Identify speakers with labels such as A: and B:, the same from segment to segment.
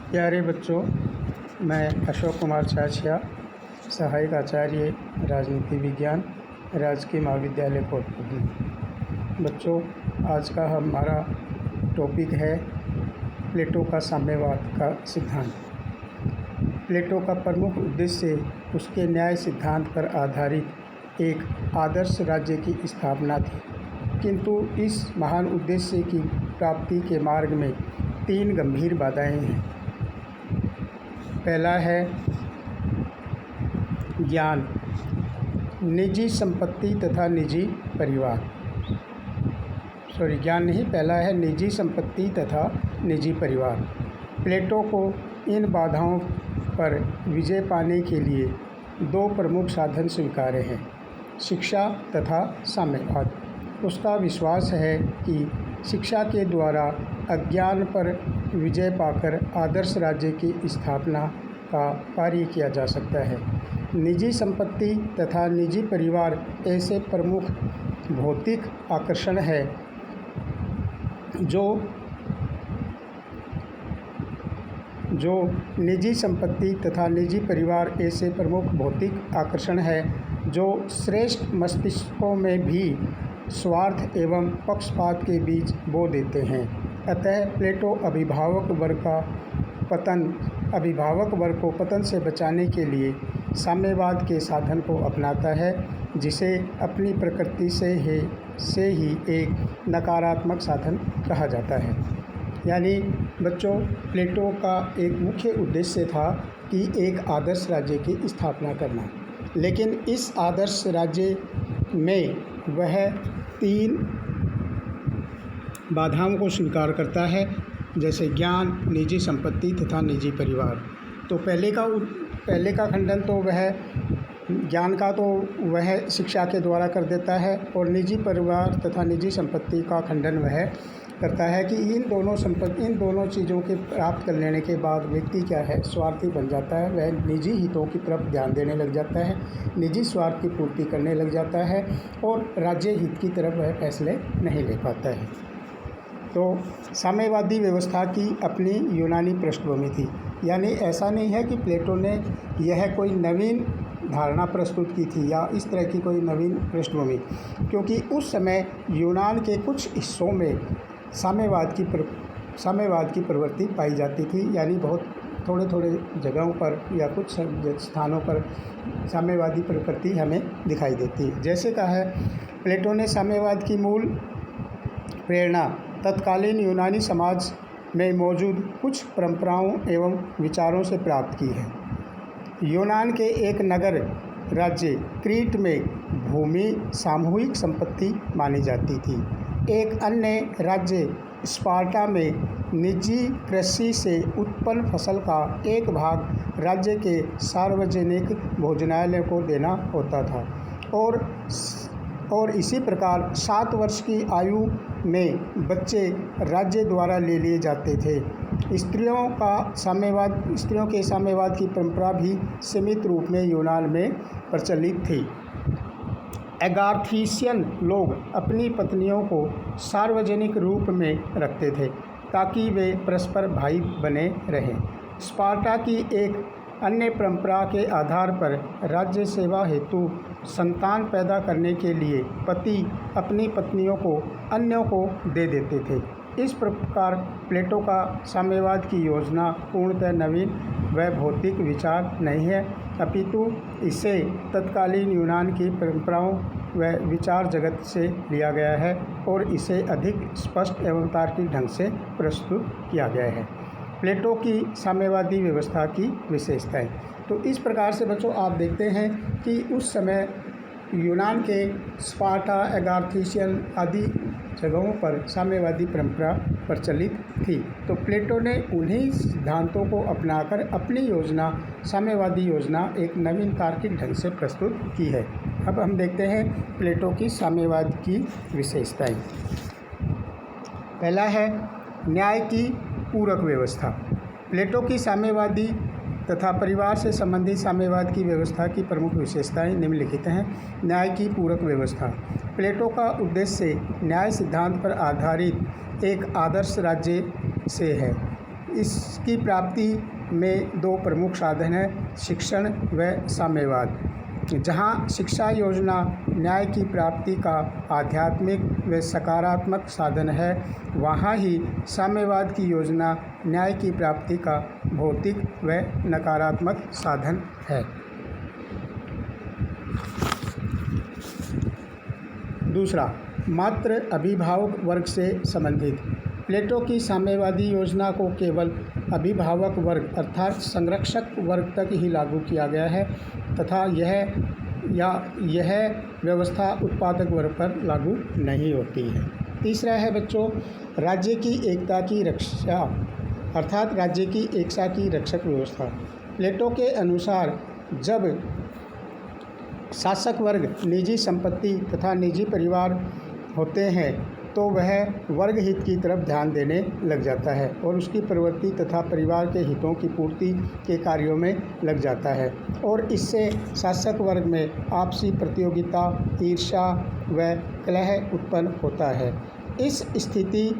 A: प्यारे बच्चों, मैं अशोक कुमार छाछिया, सहायक आचार्य राजनीति विज्ञान, राजकीय महाविद्यालय कोटपुतली। बच्चों, आज का हमारा टॉपिक है प्लेटो का साम्यवाद का सिद्धांत। प्लेटो का प्रमुख उद्देश्य उसके न्याय सिद्धांत पर आधारित एक आदर्श राज्य की स्थापना थी, किंतु इस महान उद्देश्य की प्राप्ति के मार्ग में 3 गंभीर बाधाएं हैं। पहला है ज्ञान, निजी संपत्ति तथा निजी परिवार। पहला है निजी संपत्ति तथा निजी परिवार। प्लेटो को इन बाधाओं पर विजय पाने के लिए 2 प्रमुख साधन स्वीकार्य हैं, शिक्षा तथा साम्यवाद। उसका विश्वास है कि शिक्षा के द्वारा अज्ञान पर विजय पाकर आदर्श राज्य की स्थापना का कार्य किया जा सकता है। निजी संपत्ति तथा निजी परिवार ऐसे प्रमुख भौतिक आकर्षण है जो निजी संपत्ति तथा निजी परिवार ऐसे प्रमुख भौतिक आकर्षण है जो श्रेष्ठ मस्तिष्कों में भी स्वार्थ एवं पक्षपात के बीच बो देते हैं। अतः प्लेटो अभिभावक वर्ग को पतन से बचाने के लिए साम्यवाद के साधन को अपनाता है, जिसे अपनी प्रकृति से ही एक नकारात्मक साधन कहा जाता है। यानी बच्चों, प्लेटो का एक मुख्य उद्देश्य था कि एक आदर्श राज्य की स्थापना करना, लेकिन इस आदर्श राज्य में वह 3 बाधाओं को स्वीकार करता है, जैसे ज्ञान, निजी संपत्ति तथा निजी परिवार। तो पहले का खंडन तो वह ज्ञान का तो वह शिक्षा के द्वारा कर देता है, और निजी परिवार तथा निजी संपत्ति का खंडन वह करता है कि इन दोनों चीज़ों के प्राप्त कर लेने के बाद व्यक्ति क्या है, स्वार्थी बन जाता है। वह निजी हितों की तरफ ध्यान देने लग जाता है, निजी स्वार्थ की पूर्ति करने लग जाता है, और राज्य हित की तरफ वह फैसले नहीं ले पाता है। तो साम्यवादी व्यवस्था की अपनी यूनानी पृष्ठभूमि थी। यानी ऐसा नहीं है कि प्लेटो ने यह कोई नवीन धारणा प्रस्तुत की थी या इस तरह की कोई नवीन पृष्ठभूमि, क्योंकि उस समय यूनान के कुछ हिस्सों में साम्यवाद की प्रवृत्ति पाई जाती थी। यानी बहुत थोड़े जगहों पर या कुछ स्थानों पर साम्यवादी प्रवृत्ति हमें दिखाई देती है। जैसे कहा है, प्लेटो ने साम्यवाद की मूल प्रेरणा तत्कालीन यूनानी समाज में मौजूद कुछ परंपराओं एवं विचारों से प्राप्त की है। यूनान के एक नगर राज्य क्रीट में भूमि सामूहिक संपत्ति मानी जाती थी। एक अन्य राज्य स्पार्टा में निजी कृषि से उत्पन्न फसल का एक भाग राज्य के सार्वजनिक भोजनालय को देना होता था, और इसी प्रकार 7 वर्ष की आयु में बच्चे राज्य द्वारा ले लिए जाते थे। स्त्रियों के साम्यवाद की परंपरा भी सीमित रूप में यूनान में प्रचलित थी। एगार्थीशियन लोग अपनी पत्नियों को सार्वजनिक रूप में रखते थे ताकि वे परस्पर भाई बने रहें। स्पार्टा की एक अन्य परंपरा के आधार पर राज्य सेवा हेतु संतान पैदा करने के लिए पति अपनी पत्नियों को अन्यों को दे देते थे। इस प्रकार प्लेटो का साम्यवाद की योजना पूर्णतः नवीन व भौतिक विचार नहीं है, अपितु इसे तत्कालीन यूनान की परंपराओं व विचार जगत से लिया गया है और इसे अधिक स्पष्ट एवं तार्किक ढंग से प्रस्तुत किया गया है। प्लेटो की साम्यवादी व्यवस्था की विशेषताएं। तो इस प्रकार से बच्चों आप देखते हैं कि उस समय यूनान के स्पार्टा, एगार्थीशियन आदि जगहों पर साम्यवादी परंपरा प्रचलित थी। तो प्लेटो ने उन्हीं सिद्धांतों को अपनाकर अपनी योजना, साम्यवादी योजना, एक नवीन तार्किक ढंग से प्रस्तुत की है। अब हम देखते हैं प्लेटो की साम्यवाद की विशेषताएं। पहला है न्याय की पूरक व्यवस्था। प्लेटो की साम्यवादी तथा परिवार से संबंधित साम्यवाद की व्यवस्था की प्रमुख विशेषताएं निम्नलिखित हैं। न्याय की पूरक व्यवस्था। प्लेटो का उद्देश्य न्याय सिद्धांत पर आधारित एक आदर्श राज्य से है। इसकी प्राप्ति में दो प्रमुख साधन हैं, शिक्षण व साम्यवाद। जहाँ शिक्षा योजना न्याय की प्राप्ति का आध्यात्मिक व सकारात्मक साधन है, वहाँ ही साम्यवाद की योजना न्याय की प्राप्ति का भौतिक व नकारात्मक साधन है। दूसरा, मात्र अभिभावक वर्ग से संबंधित। प्लेटो की साम्यवादी योजना को केवल अभिभावक वर्ग अर्थात संरक्षक वर्ग तक ही लागू किया गया है तथा यह व्यवस्था उत्पादक वर्ग पर लागू नहीं होती है। तीसरा है बच्चों, राज्य की एकता की रक्षा अर्थात राज्य की एकता की रक्षक व्यवस्था। प्लेटो के अनुसार जब शासक वर्ग निजी संपत्ति तथा निजी परिवार होते हैं तो वह वर्ग हित की तरफ ध्यान देने लग जाता है और उसकी प्रवृत्ति तथा परिवार के हितों की पूर्ति के कार्यों में लग जाता है और इससे शासक वर्ग में आपसी प्रतियोगिता, ईर्ष्या व कलह उत्पन्न होता है। इस स्थिति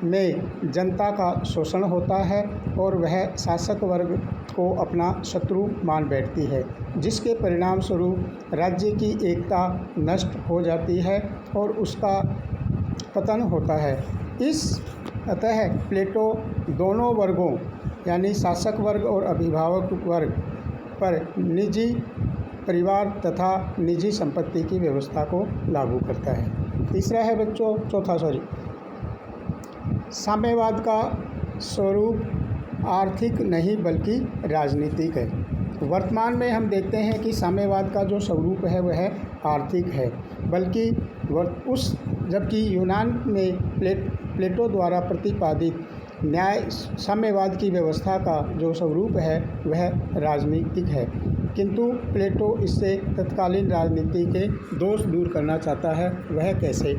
A: में जनता का शोषण होता है और वह शासक वर्ग को अपना शत्रु मान बैठती है, जिसके परिणाम स्वरूप राज्य की एकता नष्ट हो जाती है और उसका पतन होता है। अतः प्लेटो दोनों वर्गों यानी शासक वर्ग और अभिभावक वर्ग पर निजी परिवार तथा निजी संपत्ति की व्यवस्था को लागू करता है। तीसरा है बच्चों साम्यवाद का स्वरूप आर्थिक नहीं बल्कि राजनीतिक है। वर्तमान में हम देखते हैं कि साम्यवाद का जो स्वरूप है वह आर्थिक है, बल्कि जबकि यूनान में प्लेटो द्वारा प्रतिपादित न्याय साम्यवाद की व्यवस्था का जो स्वरूप है वह राजनीतिक है, किंतु प्लेटो इससे तत्कालीन राजनीति के दोष दूर करना चाहता है। वह कैसे?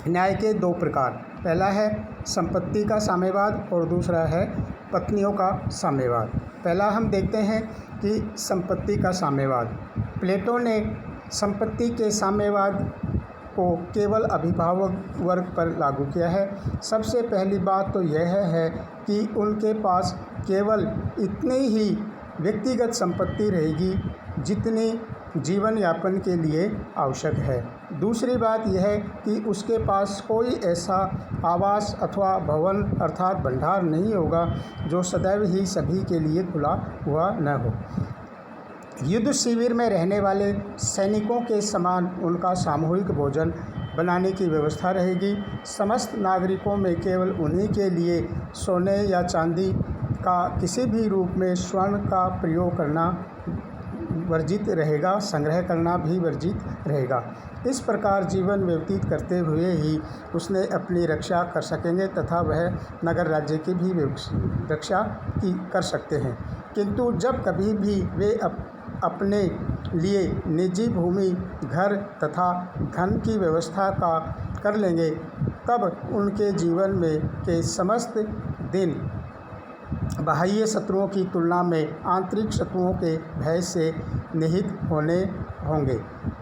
A: न्याय के दो प्रकार, पहला है संपत्ति का साम्यवाद और दूसरा है पत्नियों का साम्यवाद। पहला हम देखते हैं कि संपत्ति का साम्यवाद। प्लेटो ने संपत्ति के साम्यवाद को केवल अभिभावक वर्ग पर लागू किया है। सबसे पहली बात तो यह है कि उनके पास केवल इतनी ही व्यक्तिगत संपत्ति रहेगी जितनी जीवन यापन के लिए आवश्यक है। दूसरी बात यह है कि उसके पास कोई ऐसा आवास अथवा भवन अर्थात भंडार नहीं होगा जो सदैव ही सभी के लिए खुला हुआ न हो। युद्ध शिविर में रहने वाले सैनिकों के समान उनका सामूहिक भोजन बनाने की व्यवस्था रहेगी। समस्त नागरिकों में केवल उन्हीं के लिए सोने या चांदी का किसी भी रूप में स्वर्ण का प्रयोग करना वर्जित रहेगा, संग्रह करना भी वर्जित रहेगा। इस प्रकार जीवन व्यतीत करते हुए ही उसने अपनी रक्षा कर सकेंगे तथा वह नगर राज्य की भी रक्षा कर सकते हैं। किंतु जब कभी भी वे अपने लिए निजी भूमि, घर तथा धन की व्यवस्था कर लेंगे, तब उनके जीवन में के समस्त दिन बाह्य शत्रुओं की तुलना में आंतरिक शत्रुओं के भय से निहित होंगे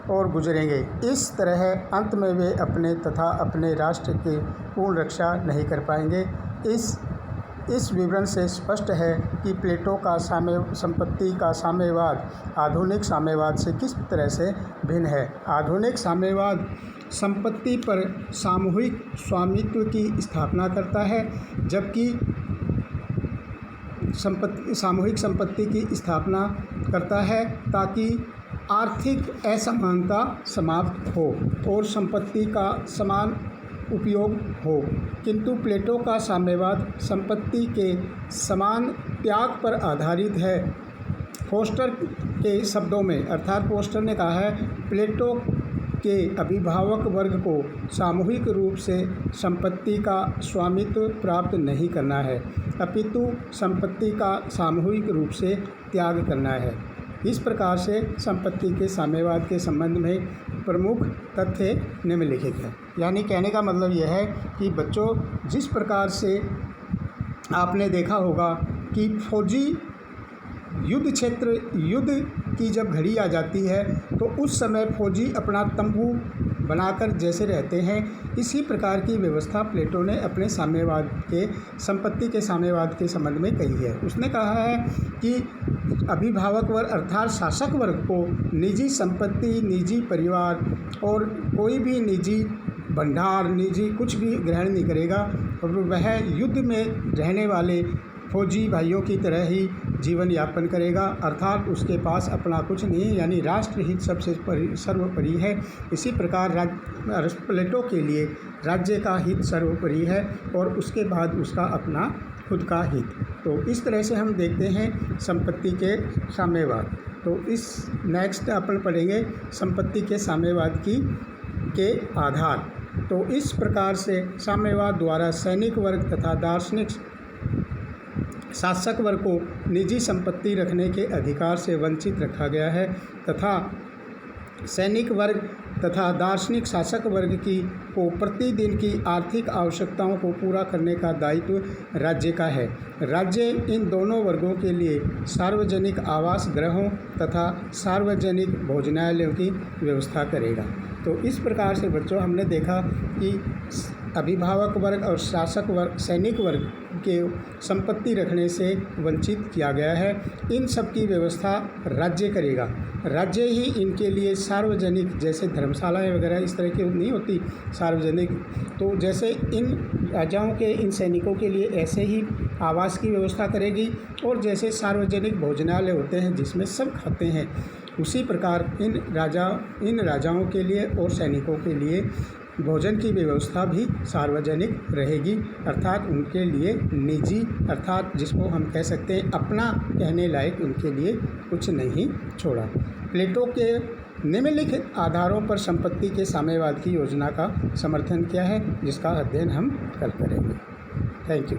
A: और गुजरेंगे। इस तरह अंत में वे अपने तथा अपने राष्ट्र की पूर्ण रक्षा नहीं कर पाएंगे। इस विवरण से स्पष्ट है कि प्लेटो का संपत्ति का साम्यवाद आधुनिक साम्यवाद से किस तरह से भिन्न है। आधुनिक साम्यवाद संपत्ति पर सामूहिक स्वामित्व की स्थापना करता है, जबकि सामूहिक संपत्ति की स्थापना करता है ताकि आर्थिक असमानता समाप्त हो और संपत्ति का समान उपयोग हो। किंतु प्लेटो का साम्यवाद संपत्ति के समान त्याग पर आधारित है। फोस्टर के शब्दों में अर्थात फोस्टर ने कहा है, प्लेटो के अभिभावक वर्ग को सामूहिक रूप से संपत्ति का स्वामित्व प्राप्त नहीं करना है, अपितु संपत्ति का सामूहिक रूप से त्याग करना है। इस प्रकार से संपत्ति के साम्यवाद के संबंध में प्रमुख तथ्य निम्नलिखित है। यानी कहने का मतलब यह है कि बच्चों, जिस प्रकार से आपने देखा होगा कि फौजी युद्ध की जब घड़ी आ जाती है तो उस समय फौजी अपना तंबू बनाकर जैसे रहते हैं, इसी प्रकार की व्यवस्था प्लेटो ने अपने साम्यवाद के संपत्ति के साम्यवाद के संबंध में कही है। उसने कहा है कि अभिभावक वर्ग अर्थात शासक वर्ग को निजी संपत्ति, निजी परिवार और कोई भी निजी भंडार, निजी कुछ भी ग्रहण नहीं करेगा और वह युद्ध में रहने वाले फौजी भाइयों की तरह ही जीवन यापन करेगा, अर्थात उसके पास अपना कुछ नहीं है, यानी राष्ट्रहित सबसे सर्वोपरि है। इसी प्रकार प्लेटो के लिए राज्य का हित सर्वोपरि है और उसके बाद उसका अपना खुद का हित। तो इस तरह से हम देखते हैं संपत्ति के साम्यवाद। तो इस नेक्स्ट अपन पढ़ेंगे संपत्ति के साम्यवाद के आधार। तो इस प्रकार से साम्यवाद द्वारा सैनिक वर्ग तथा दार्शनिक शासक वर्ग को निजी संपत्ति रखने के अधिकार से वंचित रखा गया है तथा सैनिक वर्ग तथा दार्शनिक शासक वर्ग को प्रतिदिन की आर्थिक आवश्यकताओं को पूरा करने का दायित्व राज्य का है। राज्य इन दोनों वर्गों के लिए सार्वजनिक आवास गृहों तथा सार्वजनिक भोजनालयों की व्यवस्था करेगा। तो इस प्रकार से बच्चों हमने देखा कि अभिभावक वर्ग और शासक वर्ग, सैनिक वर्ग के संपत्ति रखने से वंचित किया गया है। इन सब की व्यवस्था राज्य करेगा। राज्य ही इनके लिए सार्वजनिक, जैसे धर्मशालाएं वगैरह इस तरह की नहीं होती सार्वजनिक, तो जैसे इन राजाओं के, इन सैनिकों के लिए ऐसे ही आवास की व्यवस्था करेगी और जैसे सार्वजनिक भोजनालय होते हैं जिसमें सब खाते हैं, उसी प्रकार इन राजाओं के लिए और सैनिकों के लिए भोजन की व्यवस्था भी सार्वजनिक रहेगी, अर्थात उनके लिए निजी, अर्थात जिसको हम कह सकते हैं अपना कहने लायक उनके लिए कुछ नहीं छोड़ा। प्लेटो के निम्नलिखित आधारों पर संपत्ति के साम्यवाद की योजना का समर्थन किया है, जिसका अध्ययन हम कल करेंगे। Thank you.